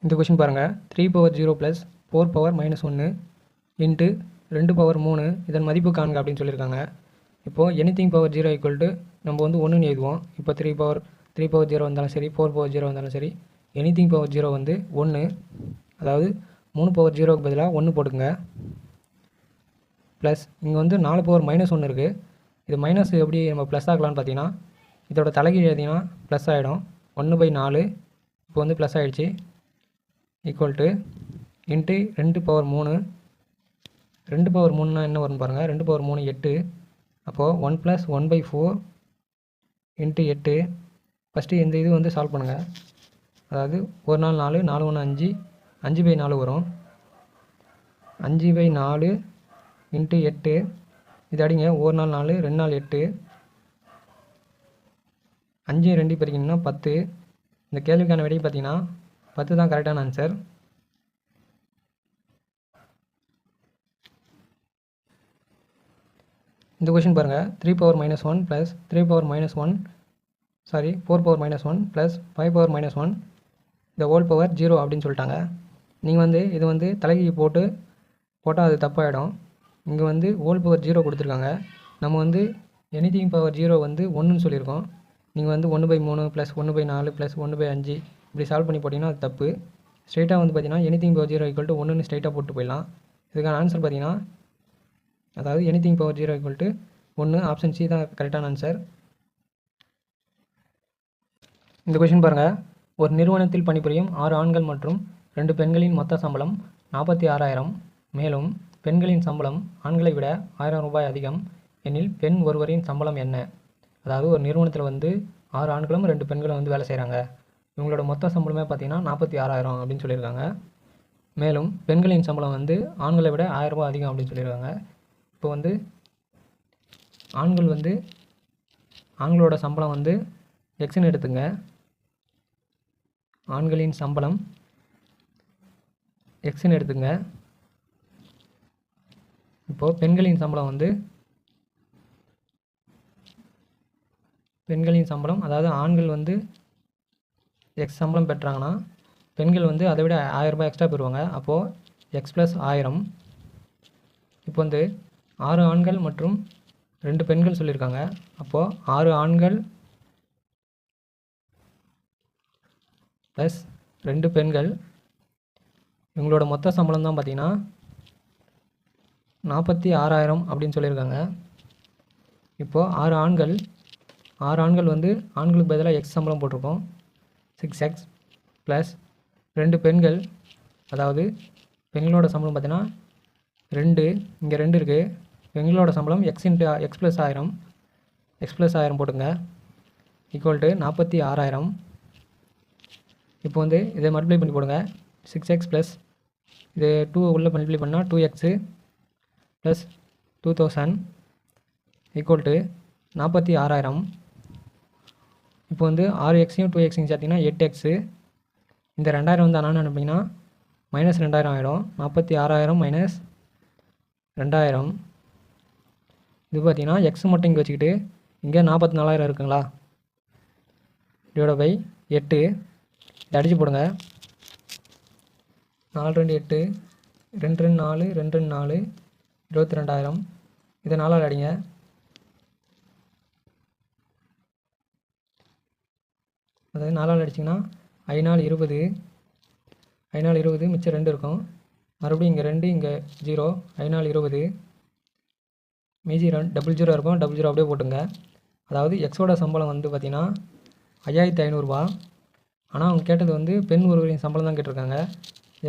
இந்த கொஷின் பாருங்கள், 3/0 + 4/-1 இன்ட்டு 2/3 இதன் மதிப்பு காண்க அப்படின்னு சொல்லியிருக்காங்க. இப்போது எனிதிங் பவர் 0 ஈக்குவல் நம்ம வந்து 1ன்னு எழுதுவோம். இப்போ 3/0 வந்தாலும் சரி, 4/0 வந்தாலும் சரி, எனிதிங் பவர் 0 வந்து 1. அதாவது 3/0க்கு பதிலாக 1 போட்டுக்கங்க. ப்ளஸ் இங்கே வந்து 4/-1 இருக்குது. இது மைனஸ் எப்படி நம்ம ப்ளஸ் ஆகலான்னு பார்த்தீங்கன்னா, இதோட தலைகீழ் எழுதினா ப்ளஸ் ஆகிடும். 1/4 இப்போ வந்து ப்ளஸ் ஆகிடுச்சு. Equal to into 2/3. 2/3னா என்ன வரும்னு பாருங்கள். 2/3 8. அப்போது 1 + 1/4 இன்ட்டு 8. ஃபஸ்ட்டு இந்த இது வந்து சால்வ் பண்ணுங்கள். அதாவது ஒரு நாள் 4, 4 1 5, 5/4 வரும். 5/4 இன்ட்டு 8. இது அடிங்க. ஒரு நாள் 4, 2 நாள் 8, 5 2 பெருக்கிங்கன்னா 10. இந்த கேள்விக்கான விடை பார்த்தீங்கன்னா 10 தான் கரெக்டான ஆன்சர். இந்த கொஷின் பாருங்கள், 3/-1 + 3/-1 4/-1 + 5/-1 இந்த ஹோல் பவர் 0 அப்படின்னு சொல்லிட்டாங்க. நீங்கள் வந்து இது வந்து தலைகீழ் போட்டால் அது தப்பாகிடும். இங்கே வந்து ஹோல் பவர் 0 கொடுத்துருக்காங்க. நம்ம வந்து எனிதிங் பவர் 0 வந்து 1ன்னு சொல்லியிருக்கோம். நீங்கள் வந்து 1/3 + 1/4 + 1/5 இப்படி சால்வ் பண்ணி போட்டிங்கன்னா அது தப்பு. ஸ்ட்ரெயிட்டாக வந்து பார்த்தீங்கன்னா எனிதிங் பவர் 0 = 1ன்னு ஸ்ட்ரெயிட்டாக போட்டு போயிடலாம். இதுக்கான ஆன்சர் பார்த்தீங்கன்னா, அதாவது எனிதிங் பவர் 0 = 1. ஆப்ஷன் சி தான் கரெக்டான ஆன்சர். இந்த கொஷின் பாருங்கள், ஒரு நிறுவனத்தில் பணிபுரியும் 6 ஆண்கள் மற்றும் 2 பெண்களின் மொத்த சம்பளம் 46,000. மேலும் பெண்களின் சம்பளம் ஆண்களை விட 1000 ரூபாய் அதிகம் எனில் பெண் ஒருவரின் சம்பளம் என்ன? அதாவது ஒரு நிறுவனத்தில் வந்து 6 ஆண்களும் 2 பெண்களும் வந்து வேலை செய்கிறாங்க. இவங்களோட மொத்த சம்பளமே பார்த்தீங்கன்னா 46,000 அப்படின்னு சொல்லியிருக்காங்க. மேலும் பெண்களின் சம்பளம் வந்து ஆண்களை விட 1000 ரூபாய் அதிகம் அப்படின்னு சொல்லியிருக்காங்க. இப்போ வந்து ஆண்களோட சம்பளம் வந்து எக்ஸ்ன்னு எடுத்துங்க. ஆண்களின் சம்பளம் எக்ஸ்ன்னு எடுத்துங்க. இப்போது பெண்களின் சம்பளம் அதாவது ஆண்கள் வந்து எக்ஸ் சம்பளம் பெற்றாங்கன்னா பெண்கள் வந்து அதை விட 1000 ரூபாய் எக்ஸ்ட்ரா பெறுவாங்க. அப்போது எக்ஸ் + 1000. இப்போ வந்து 6 ஆண்கள் மற்றும் 2 பெண்கள் சொல்லியிருக்காங்க. அப்போது 6 ஆண்கள் ப்ளஸ் 2 பெண்கள் இவங்களோட மொத்த சம்பளம் தான் பார்த்தீங்கன்னா 46,000 அப்படின்னு சொல்லியிருக்காங்க. இப்போது 6 ஆண்கள் வந்து ஆண்களுக்கு பதிலாக எக்ஸ் சம்பளம் போட்டிருக்கோம். 6x ப்ளஸ் 2 பெண்கள், அதாவது பெண்களோட சம்பளம் பார்த்தீங்கன்னா 2, இங்கே 2 இருக்குது. பெண்களோட சம்பளம் x + 1000 போட்டுங்க. Equal to 46,000. இப்போ வந்து இதை மல்டிப்ளை பண்ணி போடுங்க. 6x ப்ளஸ் இது 2 உள்ளே மல்டிப்ளை பண்ணால் 2x ப்ளஸ் 2000 ஈக்குவல் டு 46,000. இப்போ வந்து 6xையும் 2xையும் சேர்த்திங்கன்னா 8x. இந்த 2000 வந்து அண்ணா நினைப்பீங்கன்னா -2000 ஆகிடும். 46,000 - 2000. இது பார்த்தீங்கன்னா எக்ஸ் மட்டும் இங்கே வச்சுக்கிட்டு இங்கே 44,000 இருக்குங்களா, / 8. இதை அடித்து போடுங்க. 4 2 8, 2 2 4, 2 2 4, 22,000. இதை 4ஆல் அடிங்க. அதாவது 4ஆல் அடிச்சிங்கன்னா 5 4 20, 5 4 20, மிச்சம் 2 இருக்கும். மறுபடியும் இங்கே 2, இங்கே 0, 5 4 20, மீதி 00 இருக்கும். 00 அப்படியே போட்டுங்க. அதாவது எக்ஸோட சம்பளம் வந்து பார்த்திங்கன்னா 5,500 ரூபா. ஆனால் அவங்க கேட்டது வந்து பெண் ஒருவரின் சம்பளம் தான் கேட்டிருக்காங்க.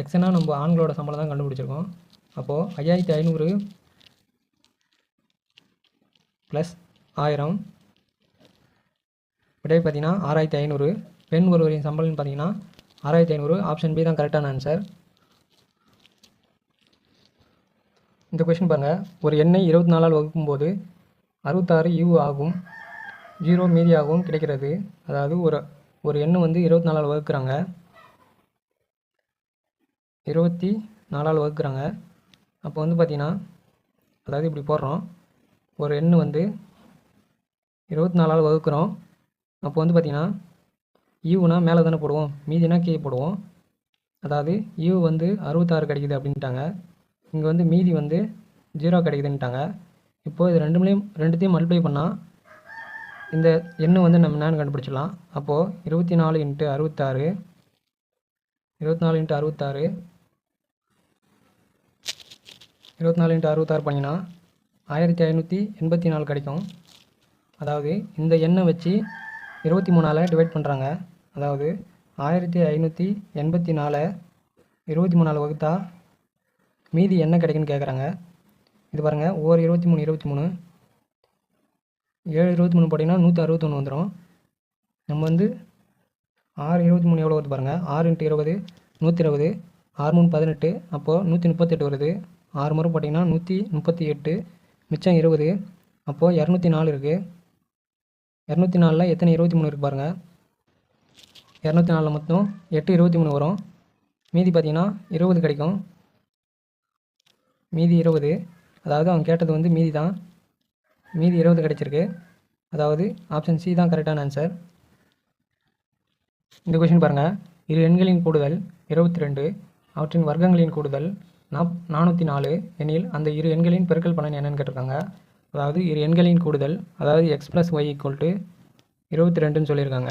எக்ஸ்னால் நம்ம ஆண்களோட சம்பளம் தான் கண்டுபிடிச்சிருக்கோம். அப்போது 5,500 + 1000 விடை பார்த்தீங்கன்னா 6,500. பெண் ஒருவரின் சம்பளம்னு பார்த்தீங்கன்னா 6,500. ஆப்ஷன் பி தான் கரெக்டான ஆன்சர். இந்த கொஷின் பாருங்கள், ஒரு எண்ணை 24ஆல் வகுக்கும்போது 66 U ஆகும், 0 மீதியாகவும் கிடைக்கிறது. அதாவது ஒரு எண்ணை வந்து 24ஆல் வகுக்கிறாங்க. 24ஆல் வகுக்கிறாங்க. அப்போ வந்து பார்த்திங்கன்னா, அதாவது இப்படி போடுறோம். ஒரு எண்ணு வந்து 24ஆல் வகுக்கிறோம். அப்போ வந்து பார்த்திங்கன்னா யூனா மேலே தானே போடுவோம், மீதினா கீழே போடுவோம். அதாவது u வந்து 66 கிடைக்குது அப்படின்ட்டாங்க. இங்கே வந்து மீதி வந்து 0 கிடைக்குதுன்ட்டாங்க. இப்போது இது ரெண்டுத்தையும் மல்டிப்ளை பண்ணால் இந்த எண்ணு வந்து நம்ம என்னன்னு கண்டுபிடிச்சிடலாம். அப்போது 24 × 66 24 × 66 24 × 66 பண்ணினா 1584 கிடைக்கும். அதாவது இந்த எண்ணை வச்சு 23ஆல் டிவைட் பண்ணுறாங்க. அதாவது 1584 23ஆல் வகுத்தா மீதி என்ன கிடைக்குன்னு கேட்குறாங்க. இது பாருங்கள், ஓர் 23 23 7 23 போட்டிங்கன்னா 161 வந்துடும். நம்ம வந்து 6 23 எவ்வளோ வருது பாருங்கள், 6 × 20 120, 6 3 18, அப்போது 138 வருது. 6 முறை போட்டிங்கன்னா 138, மிச்சம் 20, அப்போது 204 இருக்குது. 204ல் எத்தனை 23 இருக்குது பாருங்கள். 204ல் மொத்தம் 8 23 வரும். மீதி பார்த்திங்கன்னா 20 கிடைக்கும். மீதி 20, அதாவது அவங்க கேட்டது வந்து மீதி தான். மீதி 20 கிடைச்சிருக்கு. அதாவது ஆப்ஷன் சி தான் கரெக்டான ஆன்சர். இந்த கொஷின் பாருங்கள், இரு எண்களின் கூடுதல் 22, அவற்றின் வர்க்கங்களின் கூடுதல் 404 எனில் அந்த இரு எண்களின் பெருக்கல் பலன் என்னன்னு கேட்டிருக்காங்க. அதாவது இரு எண்களின் கூடுதல், அதாவது x + y = 22ன்னு சொல்லியிருக்காங்க.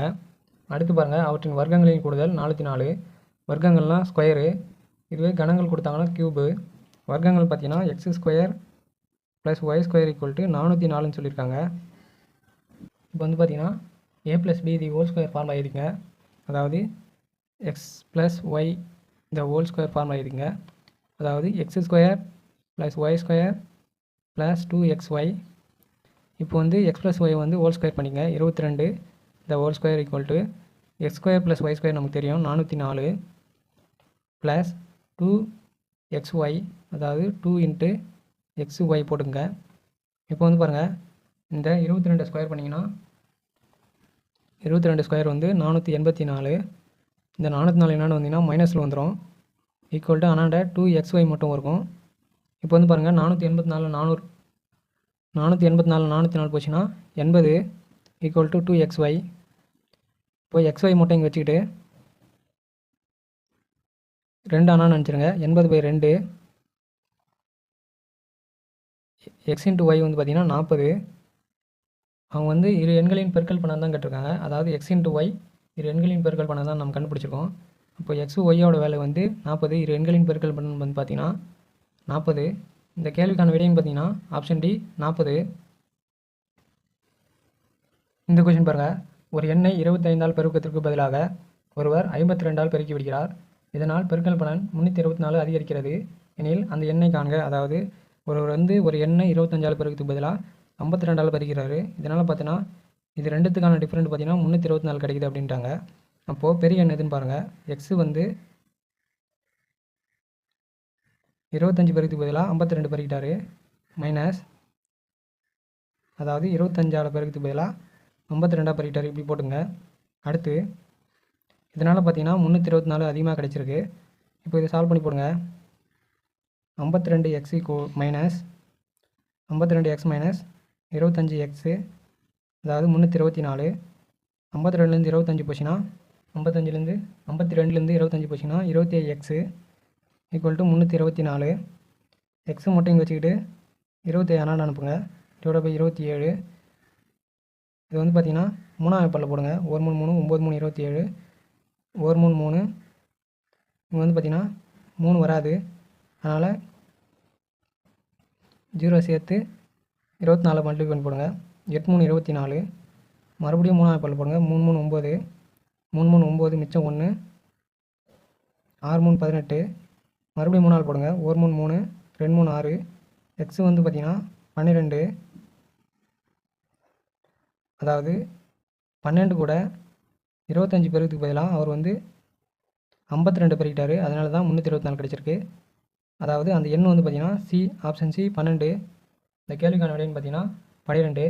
அடுத்து பாருங்கள், அவற்றின் வர்க்கங்களின் கூடுதல் 404. வர்க்கங்கள்லாம் ஸ்கொயரு, இதுவே கணங்கள் கொடுத்தாங்கன்னா க்யூபு. வர்க்கங்கள் பார்த்தீங்கன்னா x² + y² = 404ன்னு சொல்லியிருக்காங்க. இப்போ வந்து பார்த்தீங்கன்னா a + b the whole square formula எழுதிங்க. அதாவது x + y இந்த ஹோல் ஸ்கொயர் ஃபார்முலா எழுதிங்க. அதாவது x² + y² + 2xy. இப்போ வந்து x + y வந்து ஹோல் ஸ்கொயர் பண்ணிங்க. 22 இந்த ஹோல் ஸ்கொயர் = x² + y² நமக்கு தெரியும் 404 ப்ளஸ் 2xy, அதாவது 2 × xy போட்டுங்க. இப்போ வந்து பாருங்கள், இந்த 22 ஸ்கொயர் பண்ணிங்கன்னா 22 ஸ்கொயர் வந்து 484. இந்த 404 என்னென்னு வந்தீங்கன்னா மைனஸில் வந்துடும். ஈக்குவல் ஆனால் 2xy மட்டும் இருக்கும். இப்போ வந்து பாருங்கள், 484 404 போச்சுன்னா 80 = 2xy. இப்போ xy மட்டும் இங்கே வச்சுக்கிட்டு 2 ஆனால் நினச்சிருங்க. 80/2 x × y வந்து பார்த்திங்கன்னா 40. அவங்க வந்து இரு எண்களின் பெருக்கல் பணம் தான் கேட்டிருக்காங்க. அதாவது x × y இரு எண்களின் பெருக்கல் பணம் தான் நம்ம கண்டுபிடிச்சிருக்கோம். இப்போ x yயோட வேலை வந்து 40, இரு எண்களின் பெருக்கல் பணம் வந்து பார்த்திங்கன்னா 40. இந்த கேள்விக்கான விடைன்னு பார்த்தீங்கன்னா ஆப்ஷன் டி 40. இந்த கொஷின் பாருங்கள், ஒரு எண்ணை 25ஆல் பெருக்கத்திற்கு பதிலாக ஒருவர் 52ஆல் பெருக்கி விடுகிறார். இதனால் பெருக்கல் பலன் 324 அதிகரிக்கிறது எனில் அந்த எண்ணை காண்க. அதாவது ஒருவர் வந்து ஒரு எண்ணை 25ஆல் பெருக்கத்துக்கு பதிலாக 52ஆல் பெருக்கிறாரு. இதனால் பார்த்தீங்கன்னா இது ரெண்டுத்துக்கான டிஃப்ரெண்ட் பார்த்தீங்கன்னா 324 கிடைக்குது அப்படின்ட்டாங்க. அப்போது பெரிய எண் எதுன்னு பாருங்கள். எக்ஸு வந்து 25 பெருக்கத்துக்கு பதிலாக 52 பெருக்கிட்டாரு. மைனஸ், அதாவது 25ஆல் பெருக்கத்துக்கு பதிலாக 52ஆக பெருக்கிட்டாரு. இப்படி போட்டுங்க. அடுத்து இதனால் பார்த்தீங்கன்னா 324 அதிகமாக கிடைச்சிருக்கு. இப்போ இதை சால்வ் பண்ணி போடுங்க. 52x minus 52x minus 25x, அதாவது 324. 52லேருந்து 25 போச்சுன்னா 52லேருந்து 25 போச்சுன்னா 27x = 324. எக்ஸு மட்டும் இங்கே வச்சுக்கிட்டு 27 அனுப்புங்க. /27. இது வந்து பார்த்தீங்கன்னா 3ஆம் பல்ல போடுங்க. 1 3 3 9 3 27. 1 3 3 இங்கே வந்து பார்த்தீங்கன்னா 3 வராது. அதனால் 0 சேர்த்து 24 மல்டிப்ளை பண்ணி போடுங்க. 8 3 24. மறுபடியும் 3ஆம் பல்ல போடுங்க. 3 3 9 3 3 9 மிச்சம் 1 6 3 18. மறுபடியும் 3ஆல் போடுங்க. 1 3 3 2 3 6. எக்ஸு வந்து பார்த்தீங்கன்னா 12. அதாவது 12 கூட 25 பெருக்கத்துக்கு பதிலாக அவர் வந்து 52 பெருக்கிட்டார். அதனால தான் 324 கிடச்சிருக்கு. அதாவது அந்த எண் வந்து பார்த்திங்கன்னா சி, ஆப்ஷன் சி 12. இந்த கேள்விக்கான விடைன்னு பார்த்தீங்கன்னா 12.